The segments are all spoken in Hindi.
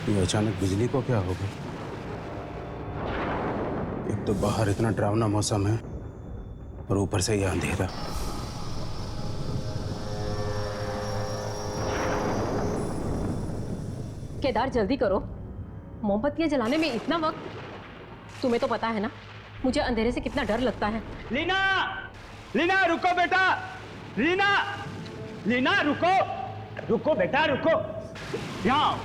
ये अचानक बिजली को क्या हो गया? एक तो बाहर इतना डरावना मौसम है और ऊपर से यह अंधेरा। केदार जल्दी करो, मोमबत्तियां जलाने में इतना वक्त। तुम्हें तो पता है ना मुझे अंधेरे से कितना डर लगता है। लीना, लीना रुको बेटा, लीना, लीना रुको, रुको बेटा रुको, यहाँ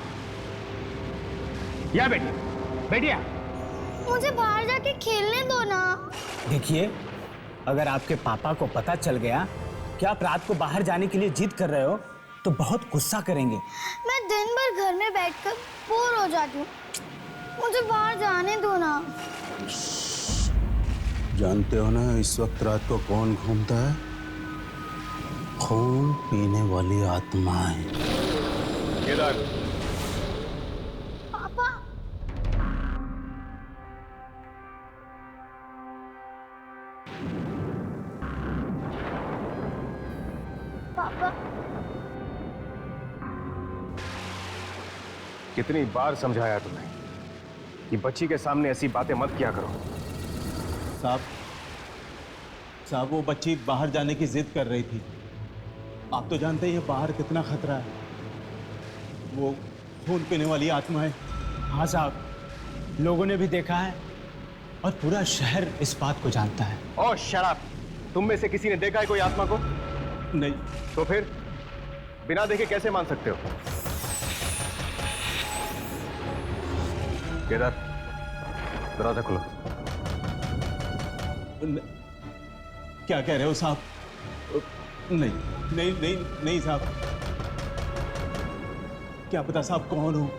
या बेटी, बैठिए। मुझे बाहर जाके खेलने दो ना। देखिए, अगर आपके पापा को पता चल गया कि आप रात को बाहर जाने के लिए जिद कर रहे हो तो बहुत गुस्सा करेंगे। मैं दिन भर घर में बैठकर बोर हो जाती हूँ, मुझे बाहर जाने दो ना। जानते हो ना इस वक्त रात को कौन घूमता है? खून पीने वाली आत्माएं। केदार, पापा, पापा, कितनी बार समझाया तुम्हें कि बच्ची के सामने ऐसी बातें मत किया करो। साहब वो बच्ची बाहर जाने की जिद कर रही थी। आप तो जानते ही हैं बाहर कितना खतरा है, वो खून पीने वाली आत्मा है। हाँ साहब, लोगों ने भी देखा है और पूरा शहर इस बात को जानता है। ओह शराब, तुम में से किसी ने देखा है कोई आत्मा को? नहीं। तो फिर बिना देखे कैसे मान सकते हो? केदार, दरवाजा खोलो। क्या कह रहे हो साहब? नहीं नहीं नहीं नहीं साहब, क्या पता साहब कौन हो।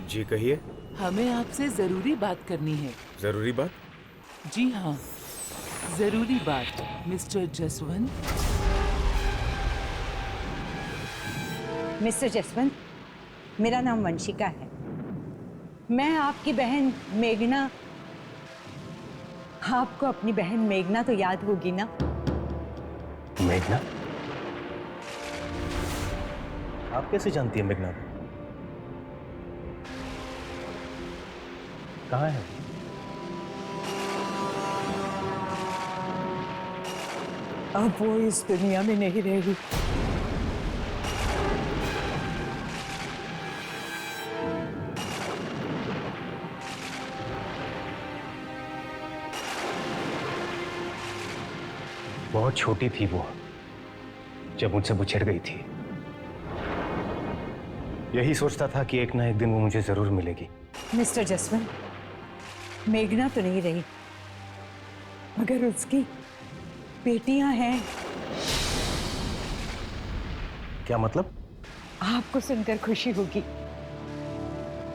जी कहिए। हमें आपसे जरूरी बात करनी है। जरूरी बात? जी हाँ, जरूरी बात मिस्टर जसवंत। मिस्टर जसवंत, मेरा नाम वंशिका है। मैं आपकी बहन मेघना। आपको अपनी बहन मेघना तो याद होगी ना? मेघना? आप कैसे जानती हैं मेघना? कहाँ है? अब वो इस दुनिया में नहीं रहेगी। बहुत छोटी थी वो जब मुझसे बिछड़ गई थी। यही सोचता था कि एक ना एक दिन वो मुझे जरूर मिलेगी। मिस्टर जसवंत, मेघना तो नहीं रही, मगर उसकी बेटियां हैं। क्या मतलब? आपको सुनकर खुशी होगी।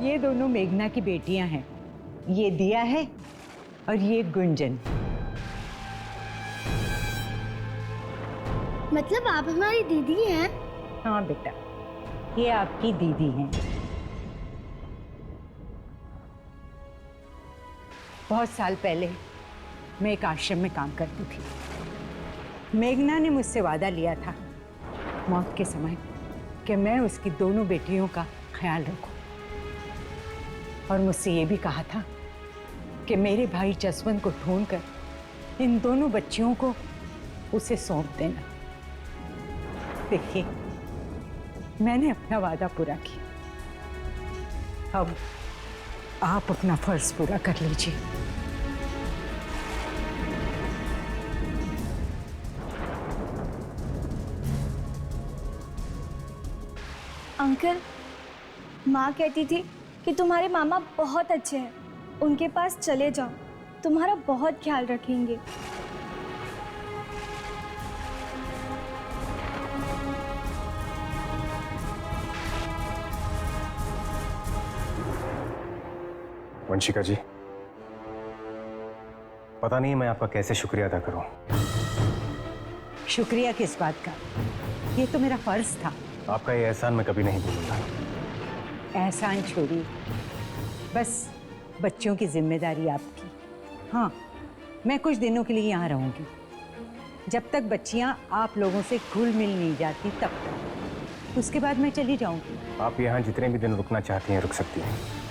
ये दोनों मेघना की बेटियां हैं। ये दिया है और ये गुंजन। मतलब आप हमारी दीदी हैं? हाँ बेटा, ये आपकी दीदी हैं। बहुत साल पहले मैं एक आश्रम में काम करती थी। मेघना ने मुझसे वादा लिया था मौत के समय कि मैं उसकी दोनों बेटियों का ख्याल रखूं, और मुझसे ये भी कहा था कि मेरे भाई जसवंत को ढूंढकर इन दोनों बच्चियों को उसे सौंप देना। देखिए, मैंने अपना वादा पूरा किया, अब आप अपना फर्ज पूरा कर लीजिए। अंकल, माँ कहती थी कि तुम्हारे मामा बहुत अच्छे हैं, उनके पास चले जाओ, तुम्हारा बहुत ख्याल रखेंगे। वंशिका जी, पता नहीं मैं आपका कैसे शुक्रिया अदा करूं। शुक्रिया किस बात का? ये तो मेरा फर्ज था। आपका ये एहसान मैं कभी नहीं भूलूंगा। एहसान छोड़िए, बस बच्चों की जिम्मेदारी आपकी। हाँ, मैं कुछ दिनों के लिए यहाँ रहूँगी, जब तक बच्चियाँ आप लोगों से घुल मिल नहीं जाती तब तक। उसके बाद मैं चली जाऊँगी। आप यहाँ जितने भी दिन रुकना चाहती हैं रुक सकती हैं।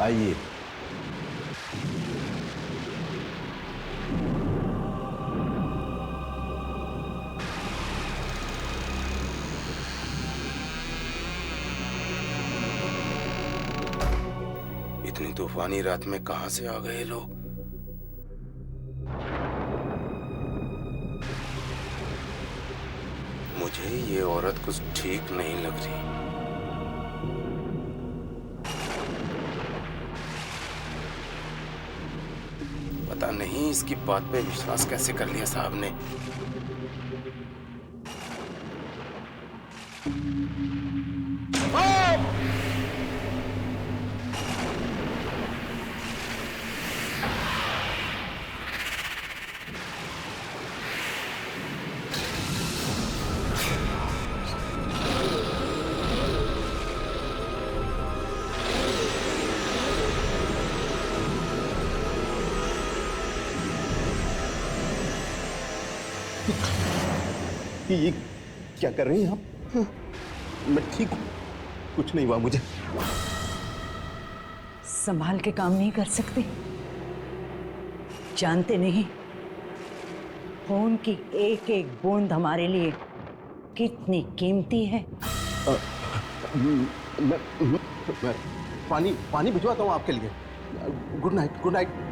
आइए। इतनी तूफानी रात में कहां से आ गए लोग? मुझे ये औरत कुछ ठीक नहीं लग रही। पता नहीं इसकी बात पे विश्वास कैसे कर लिया साहब ने। ये क्या कर रही हैं आप? मैं ठीक हूं, कुछ नहीं हुआ मुझे। संभाल के काम नहीं कर सकते? जानते नहीं, खून की एक एक बूंद हमारे लिए कितनी कीमती है। मैं पानी भिजवाता हूँ आपके लिए। Good night, good night.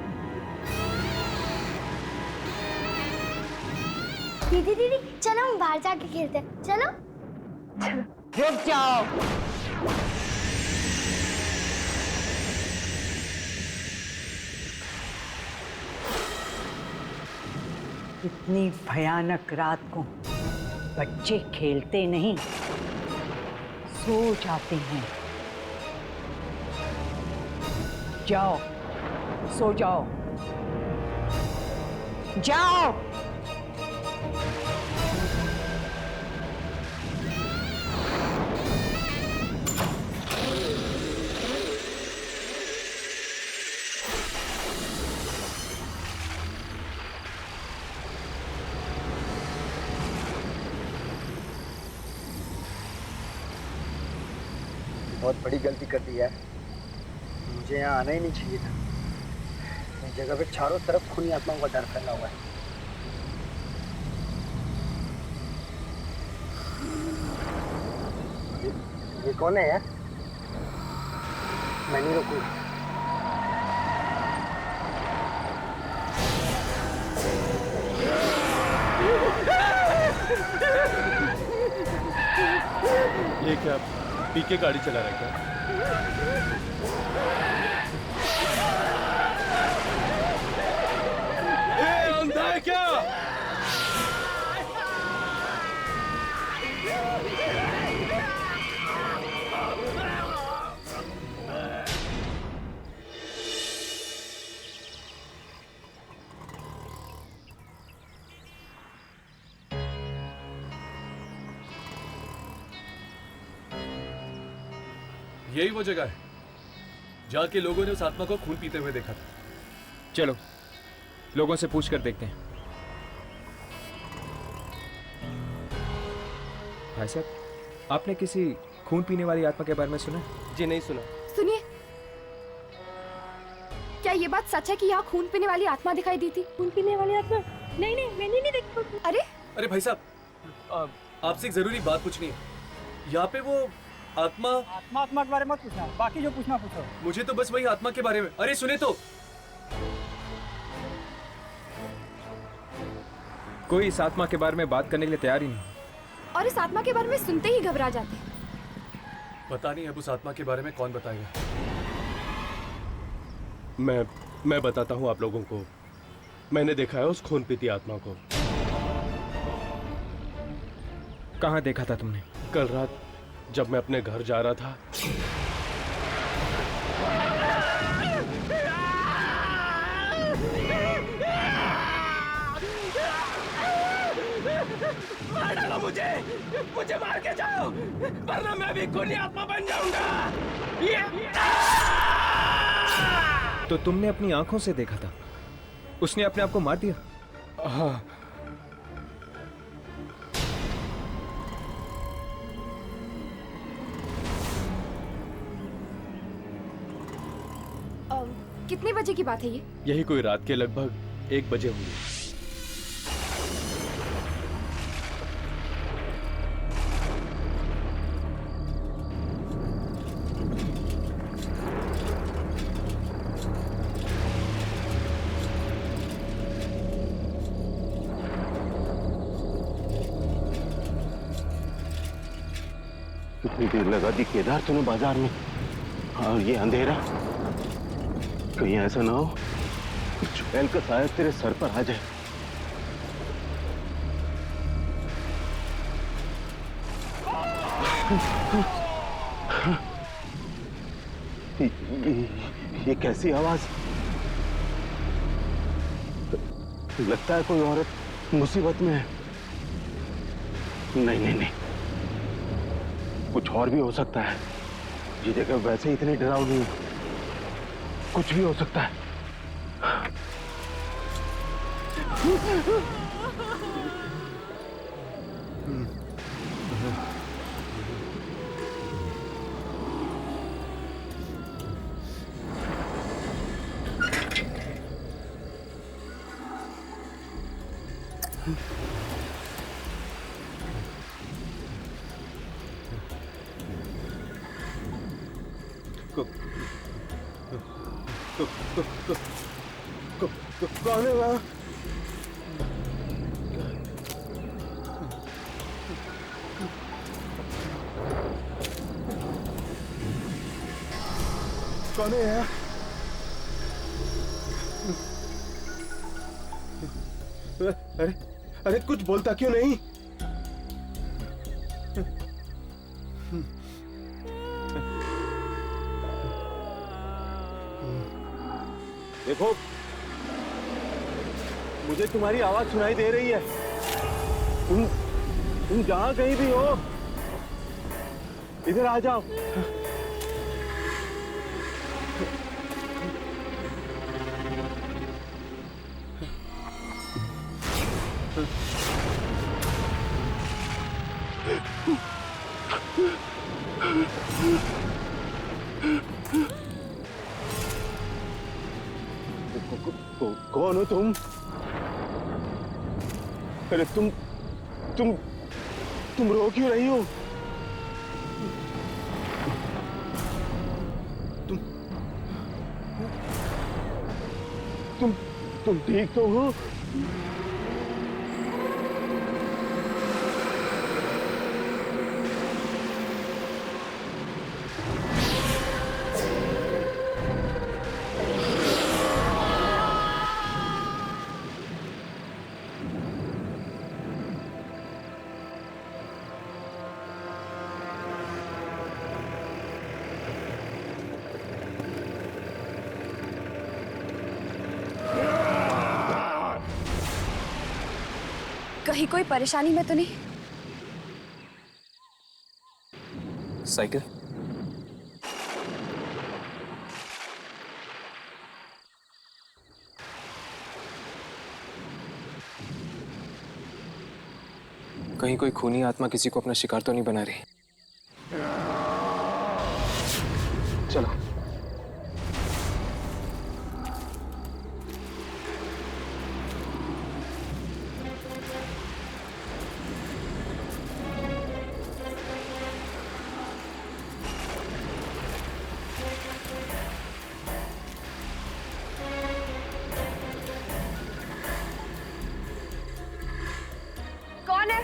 दीदी दीदी, चलो हम बाहर जाके खेलते हैं, चलो। रुक जाओ। इतनी भयानक रात को बच्चे खेलते नहीं, सो जाते हैं। जाओ, सो जाओ, जाओ। बहुत बड़ी गलती कर दी है। मुझे यहाँ आना ही नहीं चाहिए था। इस जगह पे चारों तरफ खूनी आत्माओं का डर फैला हुआ है। ये कौन है यार? मैं नहीं रुकूंगा। ये क्या पी के गाड़ी चला रहा है क्या? यही वो जगह है जहाँ के लोगों ने उस आत्मा को खून पीते हुए देखा था। चलो लोगों से पूछ कर देखते हैं। भाई साहब, आपने किसी खून पीने वाली आत्मा के बारे में सुना? जी नहीं सुना। सुनिए, क्या ये बात सच है कि यहाँ खून पीने वाली आत्मा दिखाई दी थी? खून पीने वाली आत्मा? नहीं नहीं, मैंने नहीं देखी। अरे भाई साहब, आपसे एक जरूरी बात पूछनी है। यहाँ पे वो आत्मा के बारे में मत पूछना, बाकी जो पूछना पूछो। मुझे तो बस वही आत्मा के बारे में। अरे सुने तो। कोई इस आत्मा के बारे में बात करने के लिए तैयार ही नहीं। और इस आत्मा के बारे में सुनते ही घबरा जाते हैं। पता नहीं अब उस आत्मा के बारे में कौन बताएगा। मैं बताता हूँ आप लोगों को। मैंने देखा है उस खून पीती आत्मा को। कहाँ देखा था तुमने? कल रात जब मैं अपने घर जा रहा था। मार डालो मुझे मार के जाओ, वरना मैं भी खूनी आत्मा बन जाऊंगा। तो तुमने अपनी आंखों से देखा था? उसने अपने आप को मार दिया? हाँ। कितने बजे की बात है ये? यही कोई रात के लगभग 1 बजे होंगे। कितनी देर लगा दी केदार तुम्हें बाजार में, और ये अंधेरा। कहीं ऐसा ना हो चुड़ैल का साया तेरे सर पर आ जाए। ये कैसी आवाज? लगता है कोई औरत मुसीबत में है। नहीं नहीं नहीं, कुछ और भी हो सकता है। ये जगह वैसे ही इतनी डरावनी है, कुछ भी हो सकता है। कौन है वहाँ? कौन है यार? अरे कुछ बोलता क्यों नहीं? देखो, मुझे तुम्हारी आवाज सुनाई दे रही है। तुम जहां कहीं भी हो, इधर आ जाओ। कौन हो तुम? अरे तुम रो क्यों रही हो? तुम ठीक तो हो? कहीं कोई परेशानी में तो नहीं? साइकिल कहीं कोई खूनी आत्मा किसी को अपना शिकार तो नहीं बना रही। चलो। कौन है?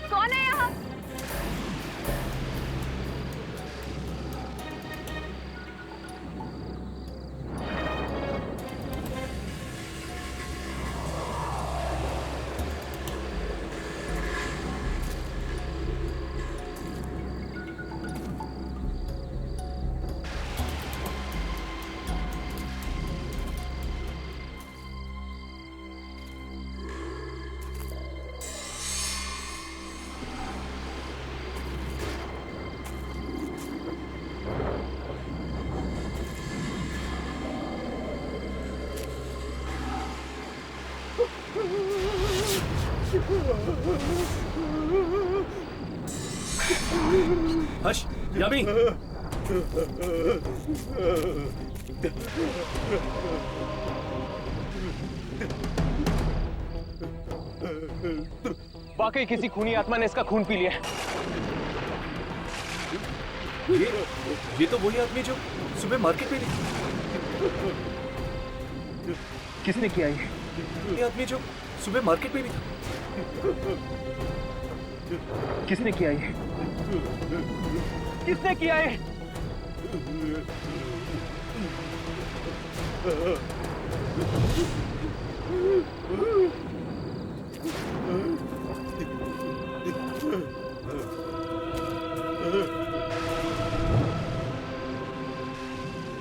कौन है यहाँ? हर्ष, यामी। वाकई किसी खूनी आत्मा ने इसका खून पी लिया। ये तो वही आदमी जो सुबह मार्केट में दिखा। किसने किया ये आदमी जो सुबह मार्केट में भी था। किसने किया ये? किसने किया ये?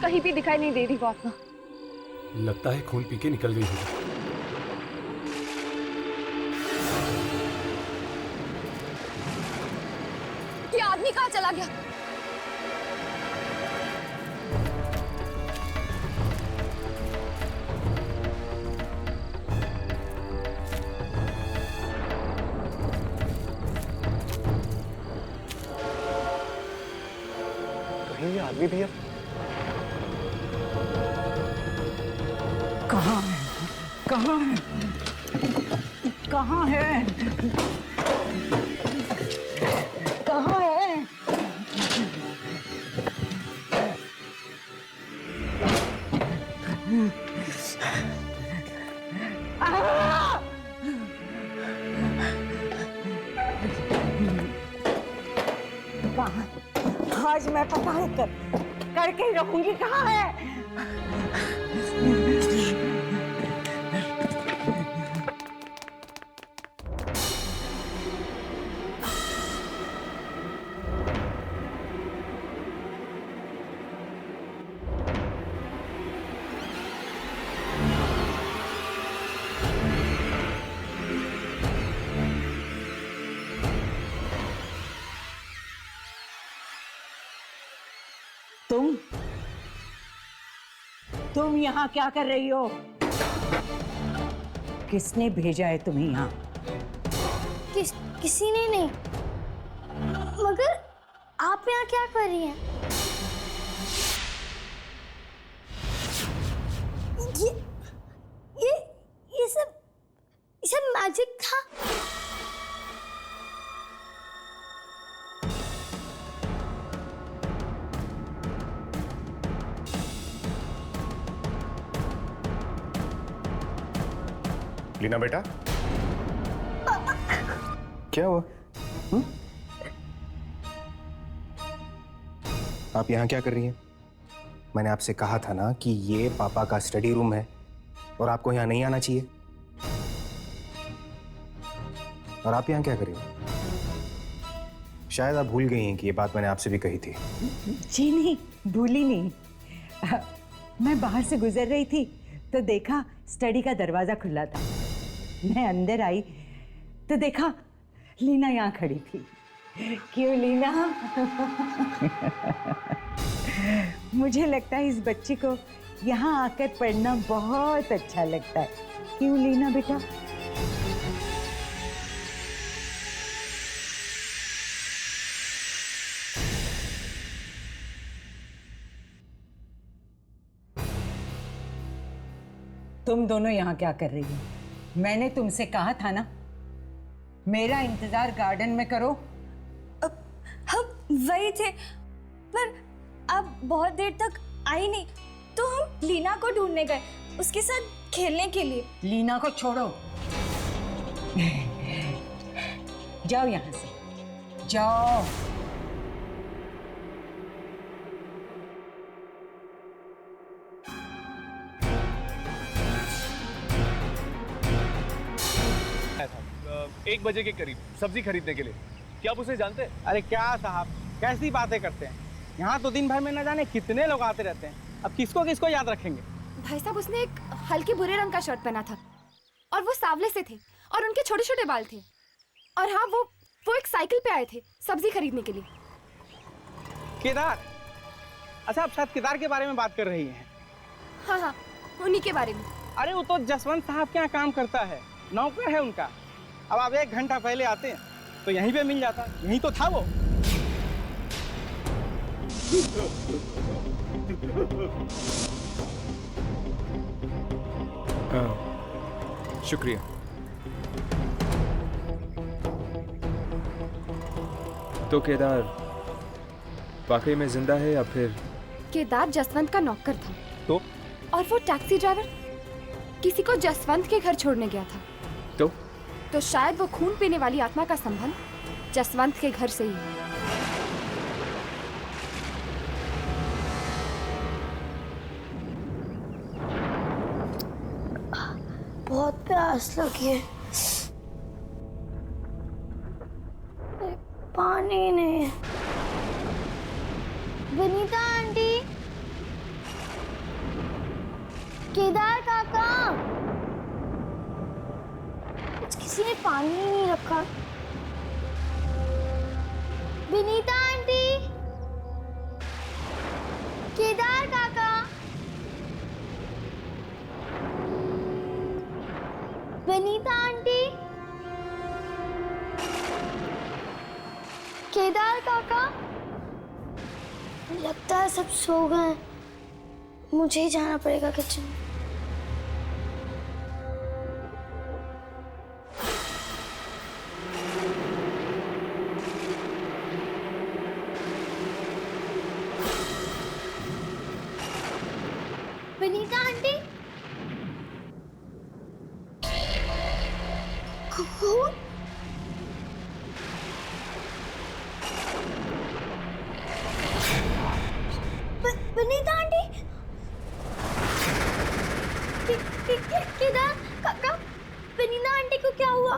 कहीं भी दिखाई नहीं दे रही वो आत्मा। लगता है खून पी के निकल गई होगी। ये आदमी कहाँ चला गया? कहीं ये आदमी भी है? कहाँ है? कहाँ है? कहाँ है? कहाँ है? कहाँ? आज मैं पता करके ही रखूंगी। कहाँ है? तुम यहाँ क्या कर रही हो? किसने भेजा है तुम्हें यहाँ? किसी ने नहीं। मगर आप यहाँ क्या कर रही हैं? ये सब मैजिक था। लीना बेटा, क्या हुआ? आप यहाँ क्या कर रही हैं? मैंने आपसे कहा था ना कि ये पापा का स्टडी रूम है और आपको यहाँ नहीं आना चाहिए। और आप यहाँ क्या कर रही हो? शायद आप भूल गई हैं कि ये बात मैंने आपसे भी कही थी। जी नहीं, भूली नहीं। मैं बाहर से गुजर रही थी तो देखा स्टडी का दरवाजा खुला था। मैं अंदर आई तो देखा लीना यहाँ खड़ी थी। क्यों लीना? मुझे लगता है इस बच्ची को यहाँ आकर पढ़ना बहुत अच्छा लगता है। क्यों लीना बेटा? तुम दोनों यहाँ क्या कर रही हो? मैंने तुमसे कहा था ना, मेरा इंतजार गार्डन में करो। हम वही थे, पर अब बहुत देर तक आई नहीं, तो हम लीना को ढूंढने गए, उसके साथ खेलने के लिए। लीना को छोड़ो, जाओ यहाँ से, जाओ। एक बजे के करीब सब्जी खरीदने के लिए। क्या आप उसे जानते हैं? अरे क्या साहब, कैसी बातें करते हैं? यहाँ तो दिन भर में न जाने कितने लोग आते रहते हैं, अब किसको किसको याद रखेंगे? भाई साहब, उसने एक हल्के भूरे रंग का शर्ट पहना था और वो सांवले से थे और उनके छोटे छोटे बाल थे। और हाँ, वो एक साइकिल पे आए थे सब्जी खरीदने के लिए। केदार? अच्छा, आप शायद केदार के बारे में बात कर रही हैं। हाँ हाँ, उन्हीं के बारे में। अरे वो तो जसवंत साहब के यहाँ काम करता है, नौकर है उनका। अब आप 1 घंटा पहले आते हैं तो यहीं पे मिल जाता, यहीं तो था वो। शुक्रिया। तो केदार वाकई में जिंदा है या फिर? केदार जसवंत का नौकर था। तो? और वो टैक्सी ड्राइवर किसी को जसवंत के घर छोड़ने गया था। तो शायद वो खून पीने वाली आत्मा का संबंध जसवंत के घर से ही है। बहुत प्यास लगी है, पानी नहीं है। विनीता आंटी, केदार काका, किसी ने पानी ही नहीं रखा। विनीता आंटी, केदार काका, विनीता आंटी, केदार काका। लगता है सब सो गए, मुझे ही जाना पड़ेगा किचन में। विनीता आंटी, खून? विनीता आंटी, केदार काका, विनीता आंटी को क्या हुआ?